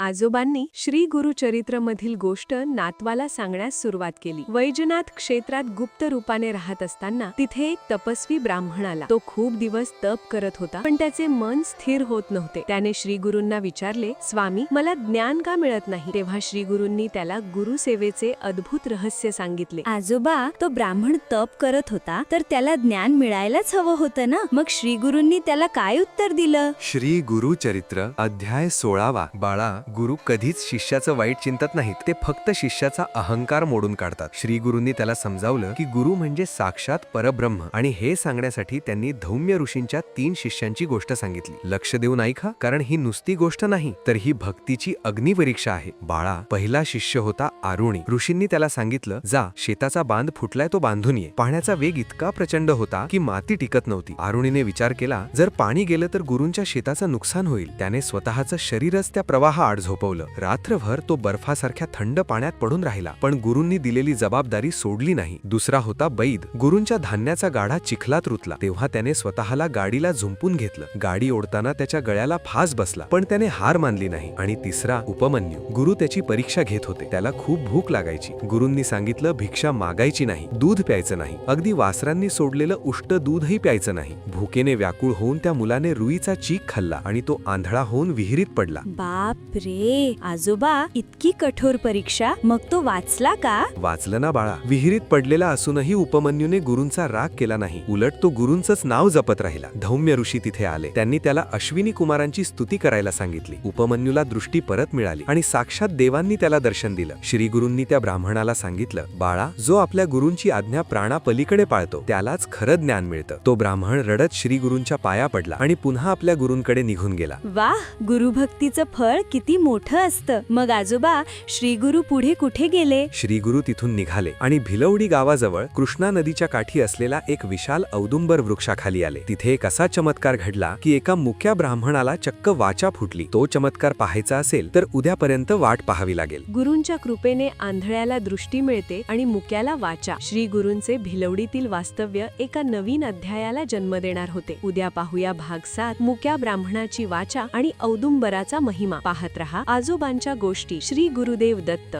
आजोबांनी श्री गुरुचरित्र मधील गोष्ट नातवाला सांगण्यास सुरुवात केली। वैजनाथ क्षेत्रात गुप्त रूपाने राहत असताना तिथे एक तपस्वी ब्राह्मण आला। तो खूप दिवस तप करत होता, पण त्याचे मन स्थिर होत नव्हते। त्याने श्री गुरूंना विचारले, स्वामी, मला ज्ञान का मिळत नाही? तेव्हा श्री गुरूंनी त्याला गुरुसेवेचे अद्भुत रहस्य सांगितले। आजोबा, तो ब्राह्मण तप करत होता तर त्याला ज्ञान मिळायलाच हवं होतं ना? मग श्री गुरूंनी त्याला काय उत्तर दिलं? श्री गुरुचरित्र अध्याय 16। बाळा, गुरु कधीच शिष्याचं वाईट चिंतत नाहीत, ते फक्त शिष्याचा अहंकार मोडून काढतात। श्री गुरूंनी त्याला समजावलं की गुरु म्हणजे साक्षात परब्रह्म, आणि हे सांगण्यासाठी त्यांनी धौम्य ऋषींच्या 3 शिष्यांची गोष्ट सांगितली। लक्ष देऊन ऐका, कारण ही नुसती गोष्ट नाही, तर ही भक्तीची अग्निपरीक्षा आहे। बाळा, पहिला शिष्य होता आरुणी। ऋषींनी त्याला सांगितलं, जा, शेताचा बांध फुटलाय, तो बांधून ये। पाण्याचा वेग इतका प्रचंड होता की माती टिकत नव्हती। आरुणीने विचार केला, जर पाणी गेलं तर गुरूंच्या शेताचं नुकसान होईल। त्याने स्वतःचं शरीरच त्या प्रवाहाआड झोपवलं। रात्रभर तो बर्फासारख्या थंड पाण्यात पडून राहिला, पण गुरूंनी दिलेली जबाबदारी सोडली नाही। दुसरा होता बैद। गुरूंच्या धान्याचा गाढा चिखलात रुतला, तेव्हा त्याने स्वतःला गाडीला झुंपून घेतलं। गाडी ओढताना त्याच्या गळ्याला फास बसला, पण त्याने हार मानली नाही। आणि तिसरा उपमन्यू। गुरु त्याची परीक्षा घेत होते, त्याला खूप भूक लागायची। गुरूंनी सांगितलं, भिक्षा मागायची नाही, दूध प्यायचं नाही, अगदी वासरांनी सोडलेलं उष्ट दूधही प्यायचं नाही। भुकेने व्याकुळ होऊन त्या मुलाने रुईचा चीक खाल्ला आणि तो आंधळा होऊन विहिरीत पडला। बाप रे, आजोबा, इतकी कठोर परीक्षा, मग तो वाचला का? वाचलं ना बाळा। विहिरीत पडलेला असूनही उपमन्यूने गुरूंचा राग केला नाही, उलट तो गुरूंचंच नाव जपत राहिला। धौम्य ऋषी तिथे आले, त्यांनी त्याला अश्विनी कुमारांची स्तुती करायला सांगितली। उपमन्यूला दृष्टी परत मिळाली आणि साक्षात देवांनी त्याला दर्शन दिलं। श्री गुरूंनी त्या ब्राह्मणाला सांगितलं, बाळा, जो आपल्या गुरूंची आज्ञा प्राणापलीकडे पाळतो त्यालाच खरं ज्ञान मिळतं। तो ब्राह्मण रडत श्री गुरूंच्या पाया पडला आणि पुन्हा आपल्या गुरूंकडे निघून गेला। वाह, गुरुभक्तीचं फळ किती मोठं असतं। मग आजोबा, श्री गुरु पुढे कुठे गेले? श्री गुरु तिथून निघाले आणि भिलवडी गावाजवळ कृष्णा नदीच्या काठी असलेला एक विशाल औदुंबर वृक्षाखाली आले। तिथे एक असा चमत्कार घडला की एका मुक्या ब्राह्मणाला चक्क वाचा फुटली। तो चमत्कार पाहायचा असेल तर उद्यापर्यंत वाट पाहावी लागेल। गुरूंच्या कृपेने आंधळ्याला दृष्टी मिळते आणि मुक्याला वाचा। श्री गुरूंचे भिलवडीतील वास्तव्य एका नवीन अध्यायाला जन्म देणार होते। उद्या पाहूया भाग 7, मुक्या ब्राह्मणाची वाचा आणि औदुंबराचा महिमा। पाहत रहा आजोबांच्या गोष्टी। श्री गुरुदेव दत्त।